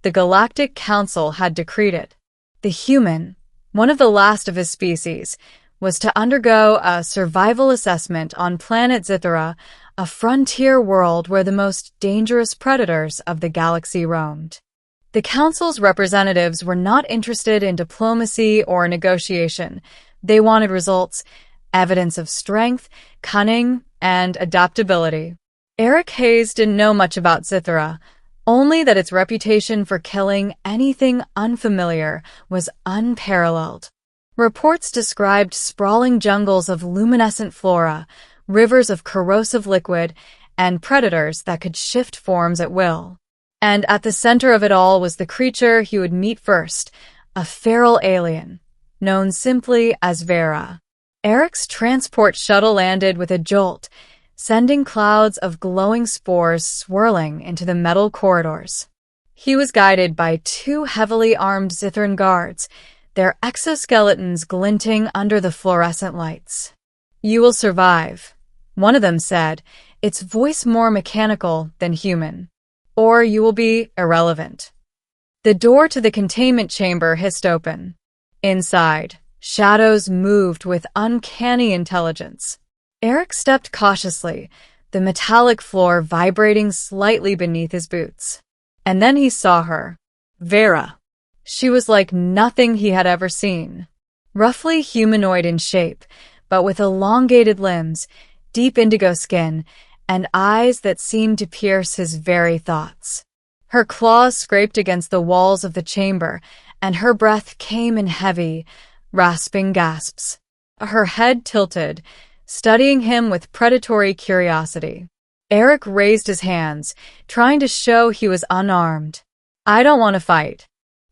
The Galactic Council had decreed it. The human, one of the last of his species, was to undergo a survival assessment on planet Zithera, a frontier world where the most dangerous predators of the galaxy roamed. The Council's representatives were not interested in diplomacy or negotiation. They wanted results, evidence of strength, cunning, and adaptability. Eric Hayes didn't know much about Zithera, only that its reputation for killing anything unfamiliar was unparalleled. Reports described sprawling jungles of luminescent flora, rivers of corrosive liquid, and predators that could shift forms at will. And at the center of it all was the creature he would meet first, a feral alien, known simply as Vera. Eric's transport shuttle landed with a jolt, sending clouds of glowing spores swirling into the metal corridors. He was guided by two heavily armed Zithran guards, their exoskeletons glinting under the fluorescent lights. "You will survive," one of them said, its voice more mechanical than human. "Or you will be irrelevant." The door to the containment chamber hissed open. Inside, shadows moved with uncanny intelligence. Eric stepped cautiously, the metallic floor vibrating slightly beneath his boots. And then he saw her. Vera. She was like nothing he had ever seen. Roughly humanoid in shape, but with elongated limbs, deep indigo skin, and eyes that seemed to pierce his very thoughts. Her claws scraped against the walls of the chamber, and her breath came in heavy, rasping gasps. Her head tilted, studying him with predatory curiosity. Eric raised his hands, trying to show he was unarmed. "I don't want to fight."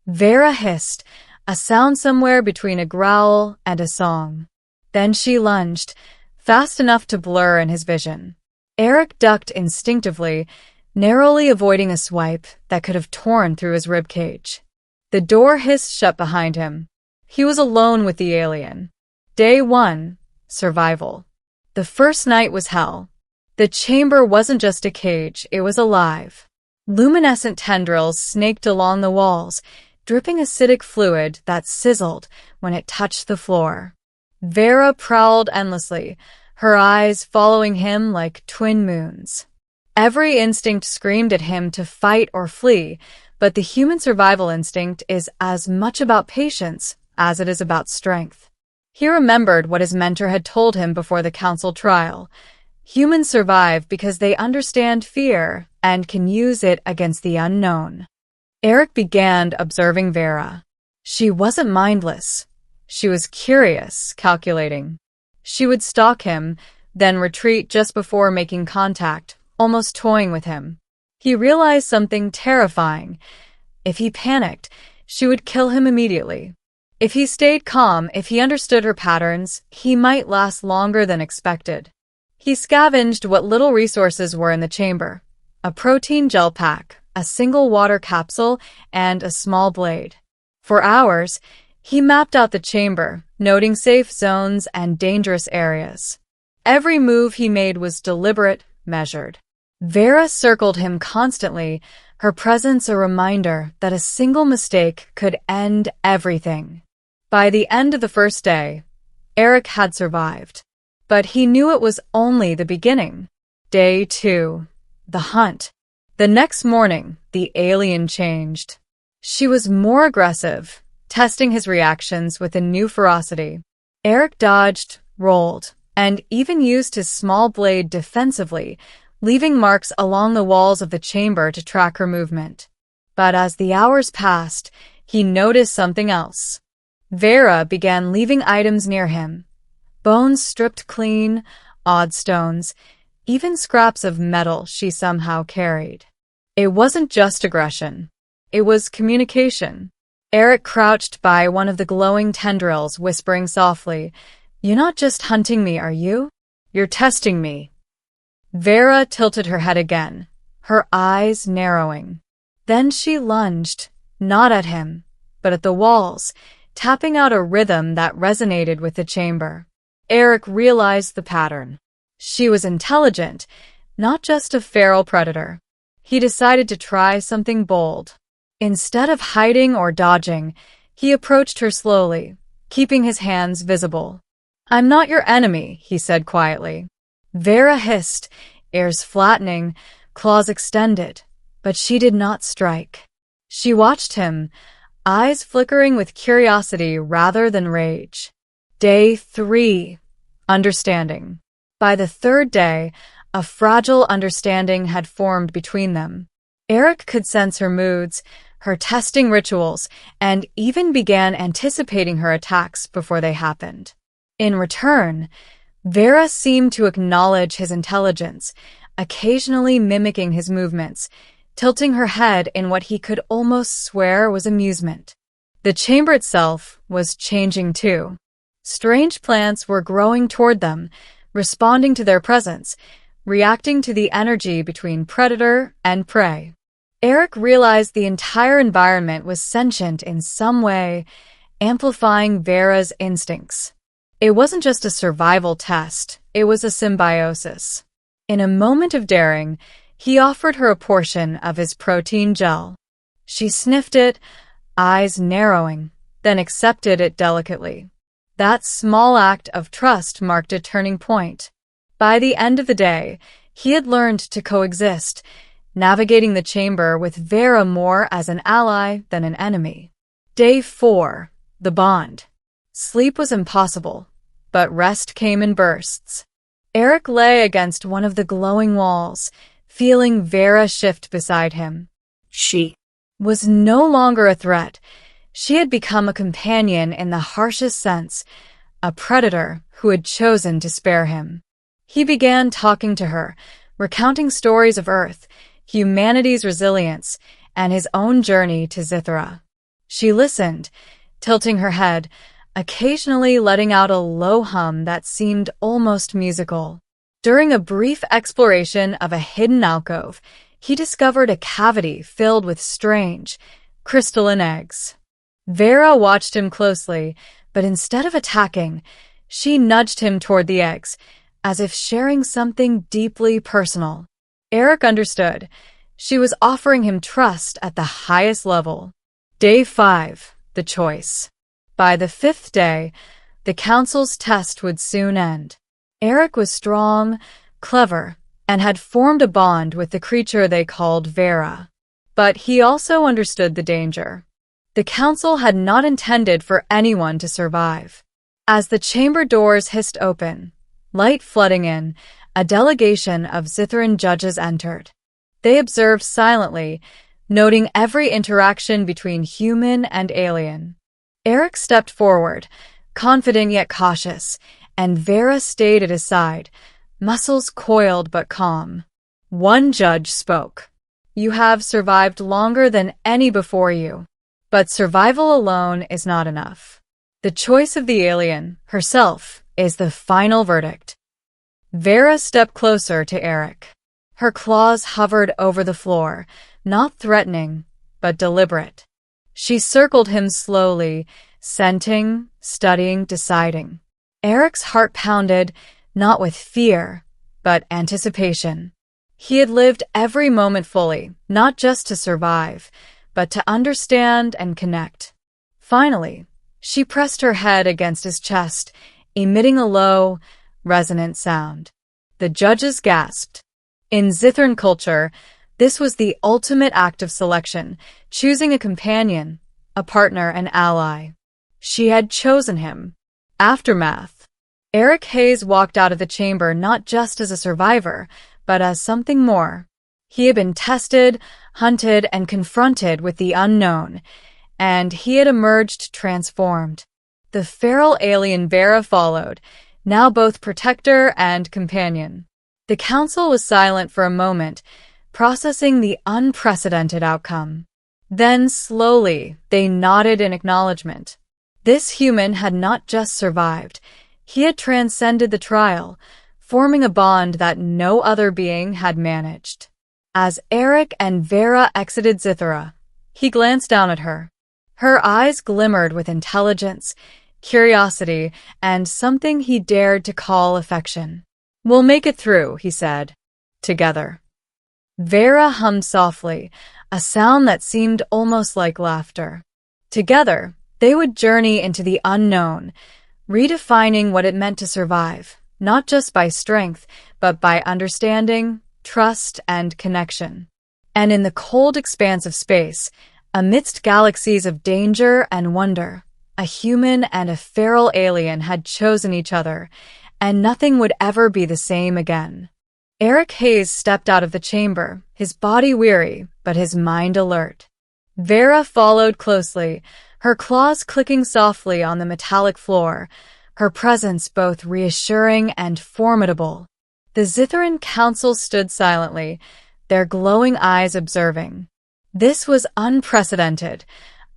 Vera hissed, a sound somewhere between a growl and a song. Then she lunged, fast enough to blur in his vision. Eric ducked instinctively, narrowly avoiding a swipe that could have torn through his ribcage. The door hissed shut behind him. He was alone with the alien. Day 1. Survival. The first night was hell. The chamber wasn't just a cage, it was alive. Luminescent tendrils snaked along the walls, dripping acidic fluid that sizzled when it touched the floor. Vera prowled endlessly, her eyes following him like twin moons. Every instinct screamed at him to fight or flee, but the human survival instinct is as much about patience as it is about strength. He remembered what his mentor had told him before the council trial. Humans survive because they understand fear and can use it against the unknown. Eric began observing Vera. She wasn't mindless. She was curious, calculating. She would stalk him, then retreat just before making contact, almost toying with him. He realized something terrifying. If he panicked, she would kill him immediately. If he stayed calm, if he understood her patterns, he might last longer than expected. He scavenged what little resources were in the chamber: a protein gel pack, a single water capsule, and a small blade. For hours, he mapped out the chamber, noting safe zones and dangerous areas. Every move he made was deliberate, measured. Vera circled him constantly, her presence a reminder that a single mistake could end everything. By the end of the first day, Eric had survived. But he knew it was only the beginning. Day 2. The hunt. The next morning, the alien changed. She was more aggressive, testing his reactions with a new ferocity. Eric dodged, rolled, and even used his small blade defensively, leaving marks along the walls of the chamber to track her movement. But as the hours passed, he noticed something else. Vera began leaving items near him. Bones stripped clean, odd stones, even scraps of metal she somehow carried. It wasn't just aggression. It was communication. Eric crouched by one of the glowing tendrils, whispering softly, "You're not just hunting me, are you? You're testing me." Vera tilted her head again, her eyes narrowing. Then she lunged, not at him, but at the walls, tapping out a rhythm that resonated with the chamber. Eric realized the pattern. She was intelligent, not just a feral predator. He decided to try something bold. Instead of hiding or dodging, he approached her slowly, keeping his hands visible. "I'm not your enemy," he said quietly. Vera hissed, ears flattening, claws extended, but she did not strike. She watched him, eyes flickering with curiosity rather than rage. Day 3. Understanding. By the third day, a fragile understanding had formed between them. Eric could sense her moods, her testing rituals, and even began anticipating her attacks before they happened. In return, Vera seemed to acknowledge his intelligence, occasionally mimicking his movements, tilting her head in what he could almost swear was amusement. The chamber itself was changing too. Strange plants were growing toward them, responding to their presence, reacting to the energy between predator and prey. Eric realized the entire environment was sentient in some way, amplifying Vera's instincts. It wasn't just a survival test, it was a symbiosis. In a moment of daring, he offered her a portion of his protein gel. She sniffed it, eyes narrowing, then accepted it delicately. That small act of trust marked a turning point. By the end of the day, he had learned to coexist, navigating the chamber with Vera more as an ally than an enemy. Day 4. The bond. Sleep was impossible, but rest came in bursts. Eric lay against one of the glowing walls, feeling Vera shift beside him. She was no longer a threat. She had become a companion in the harshest sense, a predator who had chosen to spare him. He began talking to her, recounting stories of Earth, humanity's resilience, and his own journey to Zithra. She listened, tilting her head, occasionally letting out a low hum that seemed almost musical. During a brief exploration of a hidden alcove, he discovered a cavity filled with strange, crystalline eggs. Vera watched him closely, but instead of attacking, she nudged him toward the eggs, as if sharing something deeply personal. Eric understood. She was offering him trust at the highest level. Day 5. The choice. By the 5th day, the council's test would soon end. Eric was strong, clever, and had formed a bond with the creature they called Vera. But he also understood the danger. The council had not intended for anyone to survive. As the chamber doors hissed open, light flooding in, a delegation of Zithran judges entered. They observed silently, noting every interaction between human and alien. Eric stepped forward, confident yet cautious, and Vera stayed at his side, muscles coiled but calm. One judge spoke. "You have survived longer than any before you. But survival alone is not enough. The choice of the alien, herself, is the final verdict." Vera stepped closer to Eric. Her claws hovered over the floor, not threatening, but deliberate. She circled him slowly, scenting, studying, deciding. Eric's heart pounded, not with fear, but anticipation. He had lived every moment fully, not just to survive, but to understand and connect. Finally, she pressed her head against his chest, emitting a low, resonant sound. The judges gasped. In Zithran culture, this was the ultimate act of selection, choosing a companion, a partner, an ally. She had chosen him. Aftermath. Eric Hayes walked out of the chamber not just as a survivor, but as something more. He had been tested, hunted, and confronted with the unknown, and he had emerged transformed. The feral alien Vera followed, now both protector and companion. The council was silent for a moment, processing the unprecedented outcome. Then, slowly, they nodded in acknowledgement. This human had not just survived, he had transcended the trial, forming a bond that no other being had managed. As Eric and Vera exited Zithra, he glanced down at her. Her eyes glimmered with intelligence, curiosity, and something he dared to call affection. "We'll make it through," he said. "Together." Vera hummed softly, a sound that seemed almost like laughter. Together, they would journey into the unknown, redefining what it meant to survive, not just by strength, but by understanding, trust, and connection. And in the cold expanse of space, amidst galaxies of danger and wonder, a human and a feral alien had chosen each other, and nothing would ever be the same again. Eric Hayes stepped out of the chamber, his body weary, but his mind alert. Vera followed closely, her claws clicking softly on the metallic floor, her presence both reassuring and formidable. The Zithran Council stood silently, their glowing eyes observing. This was unprecedented.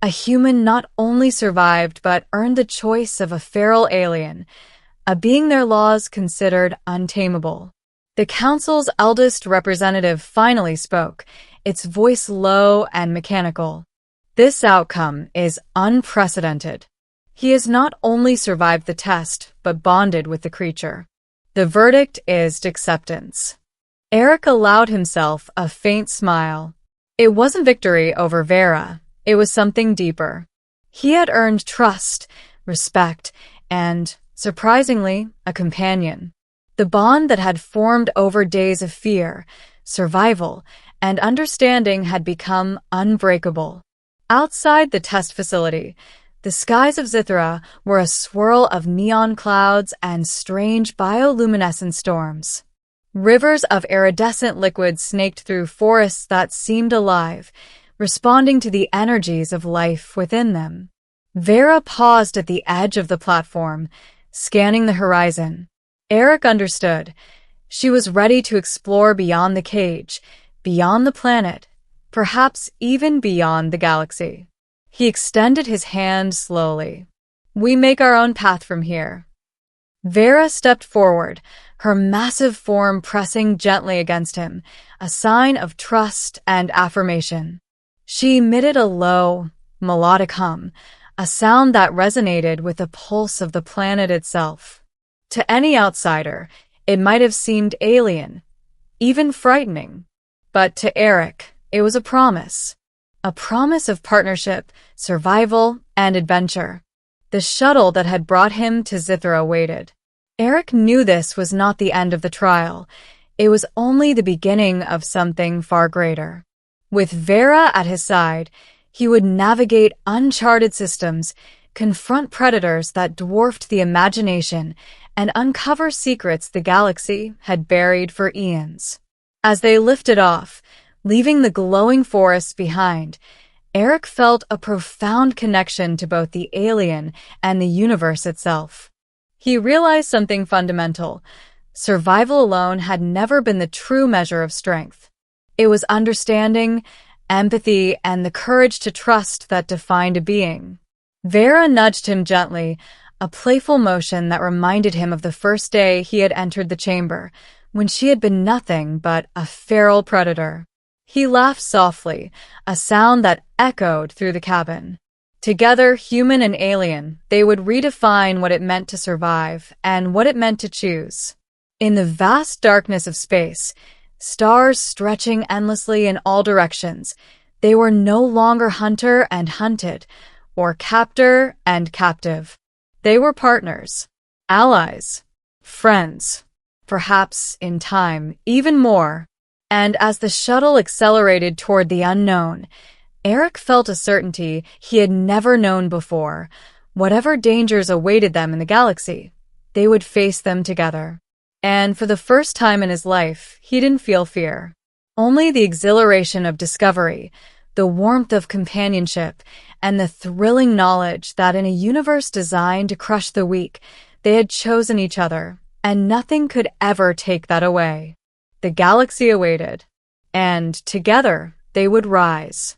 A human not only survived but earned the choice of a feral alien, a being their laws considered untamable. The council's eldest representative finally spoke, its voice low and mechanical. This outcome is unprecedented. He has not only survived the test, but bonded with the creature. The verdict is acceptance. Eric allowed himself a faint smile. It wasn't victory over Vera. It was something deeper. He had earned trust, respect, and, surprisingly, a companion. The bond that had formed over days of fear, survival, and understanding had become unbreakable. Outside the test facility, the skies of Zithra were a swirl of neon clouds and strange bioluminescent storms. Rivers of iridescent liquid snaked through forests that seemed alive, responding to the energies of life within them. Vera paused at the edge of the platform, scanning the horizon. Eric understood. She was ready to explore beyond the cage, beyond the planet, perhaps even beyond the galaxy. He extended his hand slowly. "We make our own path from here." Vera stepped forward, her massive form pressing gently against him, a sign of trust and affirmation. She emitted a low, melodic hum, a sound that resonated with the pulse of the planet itself. To any outsider, it might have seemed alien, even frightening. But to Eric, it was a promise of partnership, survival, and adventure. The shuttle that had brought him to Zithra waited. Eric knew this was not the end of the trial. It was only the beginning of something far greater. With Vera at his side, he would navigate uncharted systems, confront predators that dwarfed the imagination, and uncover secrets the galaxy had buried for eons. As they lifted off, leaving the glowing forests behind, Eric felt a profound connection to both the alien and the universe itself. He realized something fundamental. Survival alone had never been the true measure of strength. It was understanding, empathy, and the courage to trust that defined a being. Vera nudged him gently, a playful motion that reminded him of the first day he had entered the chamber, when she had been nothing but a feral predator. He laughed softly, a sound that echoed through the cabin. Together, human and alien, they would redefine what it meant to survive and what it meant to choose. In the vast darkness of space, stars stretching endlessly in all directions, they were no longer hunter and hunted, or captor and captive. They were partners, allies, friends, perhaps, in time, even more. And as the shuttle accelerated toward the unknown, Eric felt a certainty he had never known before. Whatever dangers awaited them in the galaxy, they would face them together. And for the first time in his life, he didn't feel fear. Only the exhilaration of discovery, the warmth of companionship, and the thrilling knowledge that in a universe designed to crush the weak, they had chosen each other, and nothing could ever take that away. The galaxy awaited, and together they would rise.